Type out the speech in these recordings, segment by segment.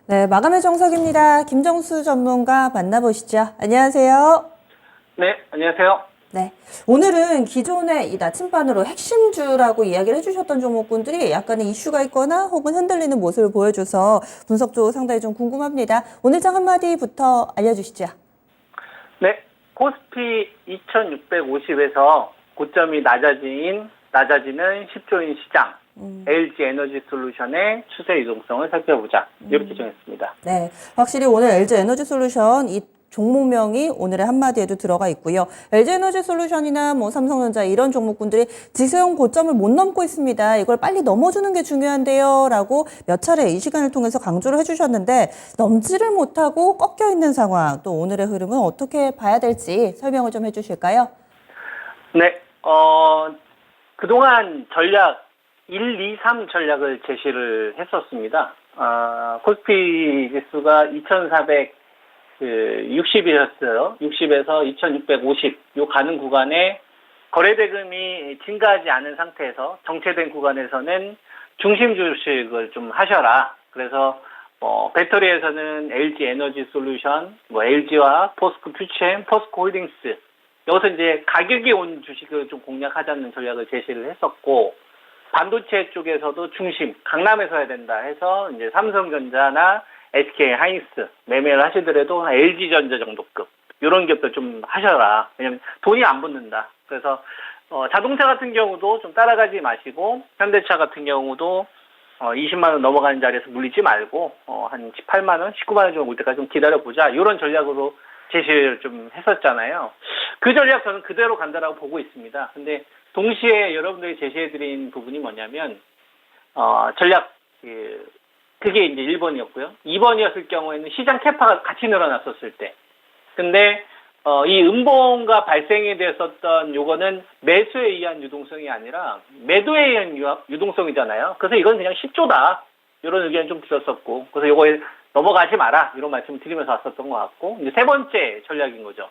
네, 마감의 정석입니다. 김정수 전문가 만나보시죠. 안녕하세요. 네, 안녕하세요. 네, 오늘은 기존의 이 나침반으로 핵심주라고 이야기를 해주셨던 종목군들이 약간의 이슈가 있거나 혹은 흔들리는 모습을 보여줘서 분석도 상당히 좀 궁금합니다. 오늘 장 한마디부터 알려주시죠. 네, 코스피 2650에서 고점이 낮아지는 10조인 시장, LG 에너지 솔루션의 추세 유동성을 살펴보자. 이렇게 정했습니다. 네, 확실히 오늘 LG 에너지 솔루션 이 종목명이 오늘의 한마디에도 들어가 있고요. LG 에너지 솔루션이나 뭐 삼성전자 이런 종목군들이 지수형 고점을 못 넘고 있습니다. 이걸 빨리 넘어주는 게 중요한데요. 라고 몇 차례 이 시간을 통해서 강조를 해주셨는데 넘지를 못하고 꺾여 있는 상황, 또 오늘의 흐름은 어떻게 봐야 될지 설명을 좀 해주실까요? 네, 그동안 전략 1, 2, 3 전략을 제시를 했었습니다. 코스피 지수가 2460이었어요. 60에서 2650, 요 가는 구간에 거래대금이 증가하지 않은 상태에서 정체된 구간에서는 중심 주식을 좀 하셔라. 그래서 배터리에서는 LG 에너지 솔루션, LG와 포스코 퓨처엠, 포스코 홀딩스, 여기서 이제 가격이 온 주식을 좀 공략하자는 전략을 제시를 했었고, 반도체 쪽에서도 중심, 강남에서 해야 된다 해서 이제 삼성전자나 SK 하이닉스 매매를 하시더라도 LG전자 정도급 이런 기업들 좀 하셔라. 왜냐면 돈이 안 붙는다. 그래서 자동차 같은 경우도 좀 따라가지 마시고, 현대차 같은 경우도 20만 원 넘어가는 자리에서 물리지 말고 한 18만 원, 19만 원 정도 올 때까지 좀 기다려보자. 이런 전략으로 제시를 좀 했었잖아요. 그 전략 저는 그대로 간다라고 보고 있습니다. 근데 동시에 여러분들이 제시해드린 부분이 뭐냐면 전략 그게 이제 1번이었고요. 2번이었을 경우에는 시장 캐파가 같이 늘어났었을 때. 근데 이 음봉가 발생이 됐었던 요거는 매수에 의한 유동성이 아니라 매도에 의한 유동성이잖아요. 그래서 이건 그냥 10조다. 이런 의견이 좀 들었었고. 그래서 요거에 넘어가지 마라. 이런 말씀 드리면서 왔었던 것 같고. 이제 세 번째 전략인 거죠.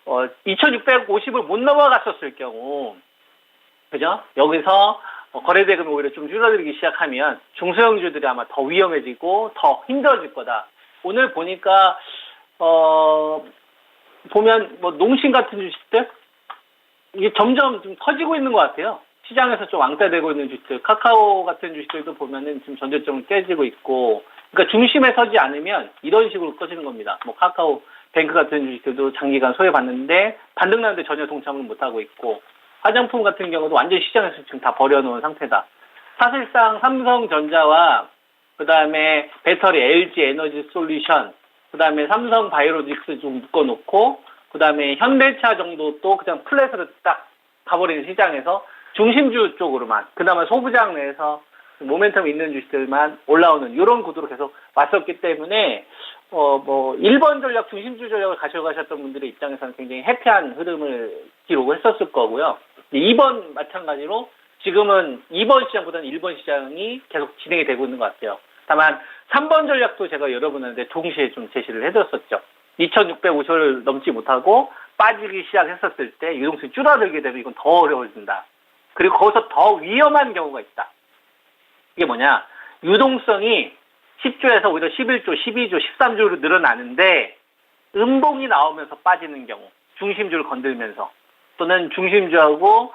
2650을 못 넘어갔었을 경우, 그죠? 여기서 거래대금이 오히려 좀 줄어들기 시작하면 중소형주들이 아마 더 위험해지고 더 힘들어질 거다. 오늘 보니까 보면 농심 같은 주식들 이게 점점 좀 커지고 있는 것 같아요. 시장에서 좀 왕따되고 있는 주식들, 카카오 같은 주식들도 보면은 지금 전저점을 깨지고 있고, 그러니까 중심에 서지 않으면 이런 식으로 꺼지는 겁니다. 카카오 뱅크 같은 주식들도 장기간 소외받는데 반등 나는데 전혀 동참을 못하고 있고, 화장품 같은 경우도 완전 시장에서 지금 다 버려놓은 상태다. 사실상 삼성전자와 그 다음에 배터리 LG 에너지 솔루션, 그 다음에 삼성 바이오로직스 좀 묶어놓고, 그 다음에 현대차 정도 또 그냥 플랫으로 딱 가버리는 시장에서 중심주 쪽으로만, 그나마 소부장 내에서 모멘텀 있는 주식들만 올라오는 이런 구도로 계속 왔었기 때문에 1번 전략, 중심주 전략을 가져가셨던 분들의 입장에서는 굉장히 해피한 흐름을 기록을 했었을 거고요. 2번 마찬가지로 지금은 2번 시장보다는 1번 시장이 계속 진행이 되고 있는 것 같아요. 다만 3번 전략도 제가 여러분한테 동시에 좀 제시를 해줬었죠. 2650을 넘지 못하고 빠지기 시작했었을 때 유동성이 줄어들게 되면 이건 더 어려워진다. 그리고 거기서 더 위험한 경우가 있다. 이게 뭐냐? 유동성이 10조에서 오히려 11조, 12조, 13조로 늘어나는데 음봉이 나오면서 빠지는 경우, 중심주를 건들면서, 또는 중심주하고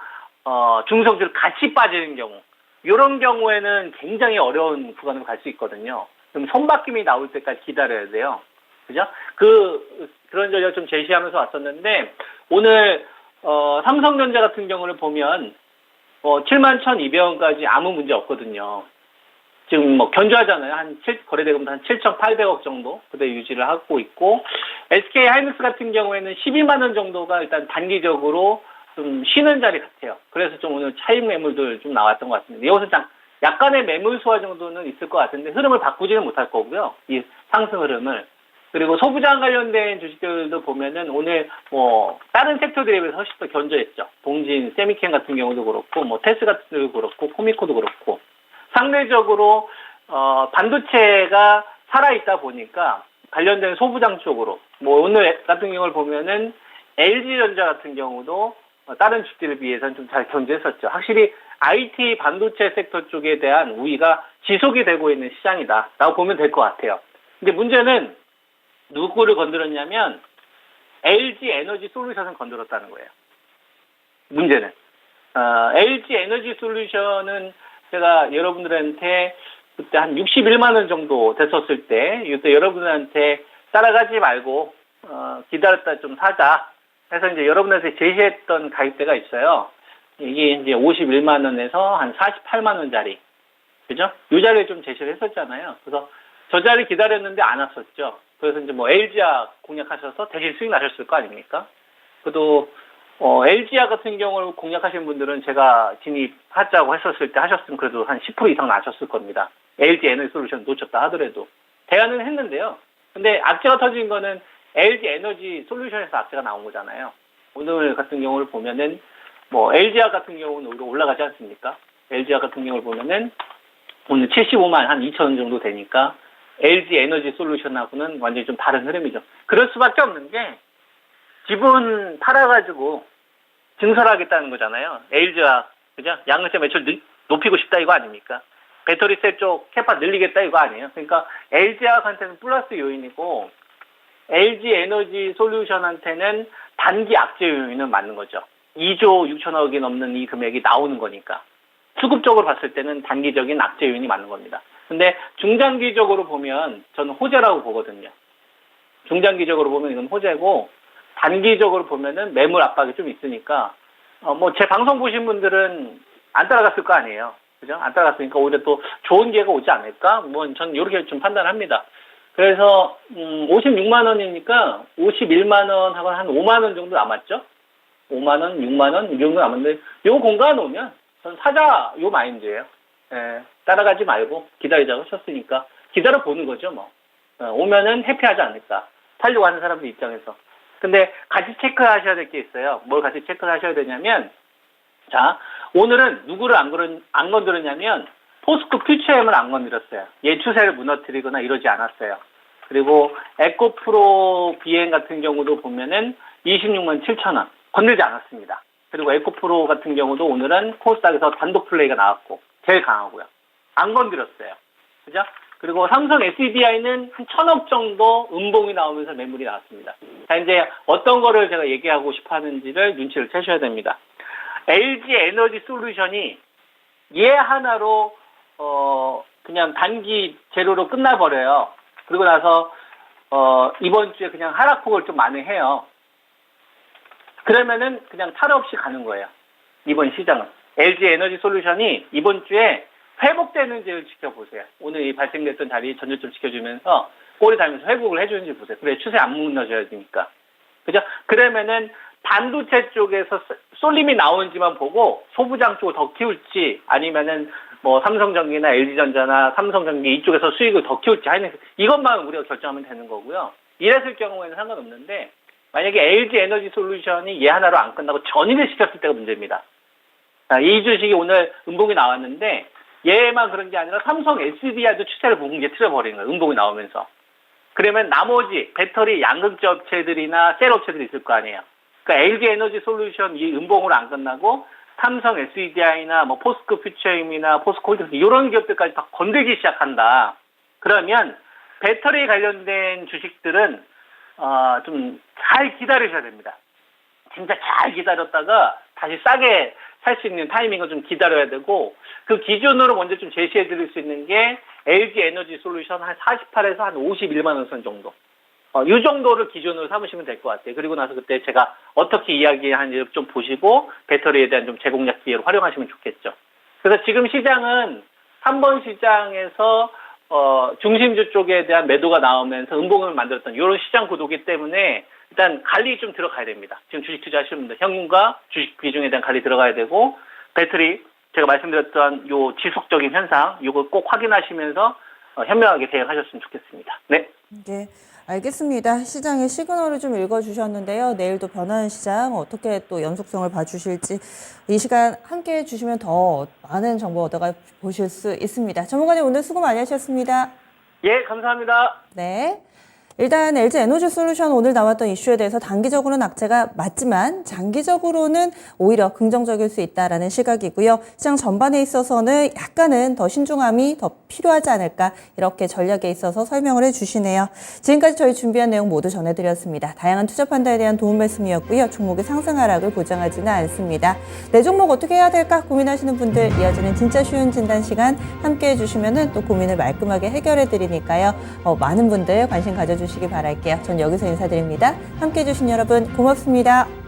중성주를 같이 빠지는 경우, 이런 경우에는 굉장히 어려운 구간으로 갈 수 있거든요. 그럼 손바뀜이 나올 때까지 기다려야 돼요. 그죠? 그런 전략 좀 제시하면서 왔었는데, 오늘 삼성전자 같은 경우를 보면 71,200원까지 아무 문제 없거든요. 지금 견조하잖아요. 거래대금도 한 7,800억 정도 그대 유지를 하고 있고, SK 하이닉스 같은 경우에는 12만 원 정도가 일단 단기적으로 좀 쉬는 자리 같아요. 그래서 좀 오늘 차익 매물들 좀 나왔던 것 같습니다. 여기서 약간의 매물 소화 정도는 있을 것 같은데 흐름을 바꾸지는 못할 거고요. 이 상승 흐름을. 그리고 소부장 관련된 주식들도 보면은 오늘 다른 섹터들에 비해서 훨씬 더 견조했죠. 동진, 세미캠 같은 경우도 그렇고, 테스 같은 경우도 그렇고, 코미코도 그렇고. 상대적으로 반도체가 살아있다 보니까 관련된 소부장 쪽으로 오늘 같은 경우를 보면은 LG전자 같은 경우도 다른 주식들에 비해서는 좀 잘 견제했었죠. 확실히 IT 반도체 섹터 쪽에 대한 우위가 지속이 되고 있는 시장이다라고 보면 될 것 같아요. 근데 문제는 누구를 건드렸냐면 LG 에너지 솔루션을 건드렸다는 거예요. 문제는. LG 에너지 솔루션은 제가 여러분들한테 그때 한 61만 원 정도 됐었을 때, 이때 여러분들한테 따라가지 말고, 기다렸다 좀 사자 해서 이제 여러분한테 제시했던 가격대가 있어요. 이게 이제 51만 원에서 한 48만 원짜리. 그죠? 이 자리에 좀 제시를 했었잖아요. 그래서 저 자리 기다렸는데 안 왔었죠. 그래서 이제 뭐 LG화 공략하셔서 대신 수익 나셨을 거 아닙니까? 그래도 LG화 같은 경우를 공략하신 분들은 제가 진입하자고 했었을 때 하셨으면 그래도 한 10% 이상 나셨을 겁니다. LG 에너지 솔루션 놓쳤다 하더라도. 대안은 했는데요. 근데 악재가 터진 거는 LG 에너지 솔루션에서 악재가 나온 거잖아요. 오늘 같은 경우를 보면은 뭐 LG화 같은 경우는 오히려 올라가지 않습니까? LG화 같은 경우를 보면은 오늘 75만 한 2천 원 정도 되니까 LG 에너지 솔루션하고는 완전히 좀 다른 흐름이죠. 그럴 수밖에 없는 게 지분 팔아가지고 증설하겠다는 거잖아요. LG화, 그죠? 양극재 매출 높이고 싶다 이거 아닙니까? 배터리셀 쪽 캐파 늘리겠다 이거 아니에요. 그러니까 LG화한테는 플러스 요인이고 LG 에너지 솔루션한테는 단기 악재 요인은 맞는 거죠. 2조 6천억이 넘는 이 금액이 나오는 거니까. 수급적으로 봤을 때는 단기적인 악재 요인이 맞는 겁니다. 근데 중장기적으로 보면 저는 호재라고 보거든요. 중장기적으로 보면 이건 호재고 단기적으로 보면은 매물 압박이 좀 있으니까 뭐 제 방송 보신 분들은 안 따라갔을 거 아니에요. 그죠? 안 따라갔으니까 오히려 또 좋은 기회가 오지 않을까? 뭐 저는 이렇게 좀 판단합니다. 그래서 56만 원이니까 51만 원하고 한 5만 원 정도 남았죠? 5만 원, 6만 원 이 정도 남았는데 요 공간 오면 전 사자 요 마인드예요. 예, 따라가지 말고 기다리자고 쳤으니까 기다려 보는 거죠, 뭐. 오면은 해피하지 않을까. 팔려고 하는 사람들 입장에서. 근데 같이 체크하셔야 될 게 있어요. 뭘 같이 체크하셔야 되냐면, 자, 오늘은 누구를 안 건드렸냐면, 포스코 퓨처엠을 안 건드렸어요. 얘 추세를 무너뜨리거나 이러지 않았어요. 그리고 에코프로 비행 같은 경우도 보면은 26만 7천 원. 건들지 않았습니다. 그리고 에코프로 같은 경우도 오늘은 코스닥에서 단독 플레이가 나왔고, 제일 강하고요. 안 건드렸어요. 그죠? 그리고 삼성 SDI는 한 1,000억 정도 음봉이 나오면서 매물이 나왔습니다. 자, 이제 어떤 거를 제가 얘기하고 싶어 하는지를 눈치를 채셔야 됩니다. LG 에너지 솔루션이 얘 하나로, 그냥 단기 제로로 끝나버려요. 그리고 나서, 이번 주에 그냥 하락폭을 좀 만회해요. 그러면은 그냥 탈 없이 가는 거예요. 이번 시장은. LG 에너지 솔루션이 이번 주에 회복되는지를 지켜보세요. 오늘 이 발생됐던 자리 전저점 지켜주면서 꼬리 달면서 회복을 해주는지 보세요. 그래, 추세 안 무너져야 되니까. 그죠? 그러면은 반도체 쪽에서 쏠림이 나오는지만 보고 소부장 쪽을 더 키울지 아니면은 뭐 삼성전기나 LG전자나 삼성전기 이쪽에서 수익을 더 키울지 하는 이것만 우리가 결정하면 되는 거고요. 이랬을 경우에는 상관없는데 만약에 LG 에너지 솔루션이 얘 하나로 안 끝나고 전이를 시켰을 때가 문제입니다. 자, 이 주식이 오늘 음봉이 나왔는데 얘만 그런 게 아니라 삼성 SDI도 추세를 봉기에 틀어버리는 거예요. 음봉이 나오면서. 그러면 나머지 배터리 양극재 업체들이나 셀 업체들이 있을 거 아니에요. 그러니까 LG 에너지 솔루션 이 음봉으로 안 끝나고 삼성 SDI나 뭐 포스코 퓨처임이나 포스코 홀딩스 이런 기업들까지 다 건들기 시작한다. 그러면 배터리 관련된 주식들은 좀 잘 기다리셔야 됩니다. 진짜 잘 기다렸다가 다시 싸게 살 수 있는 타이밍을 좀 기다려야 되고 그 기준으로 먼저 좀 제시해 드릴 수 있는 게 LG 에너지 솔루션 한 48에서 한 51만 원 선 정도. 이 정도를 기준으로 삼으시면 될 것 같아요. 그리고 나서 그때 제가 어떻게 이야기하는지 좀 보시고 배터리에 대한 좀 재공략 기회로 활용하시면 좋겠죠. 그래서 지금 시장은 3번 시장에서 중심주 쪽에 대한 매도가 나오면서 음봉을 만들었던 이런 시장 구도이기 때문에 일단 관리 좀 들어가야 됩니다. 지금 주식 투자하시는 분들 현금과 주식 비중에 대한 관리 들어가야 되고 배터리 제가 말씀드렸던 요 지속적인 현상 요거 꼭 확인하시면서 현명하게 대응하셨으면 좋겠습니다. 네. 네, 알겠습니다. 시장의 시그널을 좀 읽어주셨는데요. 내일도 변하는 시장 어떻게 또 연속성을 봐주실지 이 시간 함께 해주시면 더 많은 정보 얻어가 보실 수 있습니다. 전문가님 오늘 수고 많이 하셨습니다. 예, 감사합니다. 네. 일단 LG 에너지솔루션 오늘 나왔던 이슈에 대해서 단기적으로는 악재가 맞지만 장기적으로는 오히려 긍정적일 수 있다라는 시각이고요. 시장 전반에 있어서는 약간은 더 신중함이 더 필요하지 않을까 이렇게 전략에 있어서 설명을 해주시네요. 지금까지 저희 준비한 내용 모두 전해드렸습니다. 다양한 투자 판단에 대한 도움 말씀이었고요. 종목의 상승 하락을 보장하지는 않습니다. 내 종목 어떻게 해야 될까 고민하시는 분들 이어지는 진짜 쉬운 진단 시간 함께해 주시면 또 고민을 말끔하게 해결해 드리니까요. 많은 분들 관심 가져주시기 바랄게요. 전 여기서 인사드립니다. 함께해 주신 여러분 고맙습니다.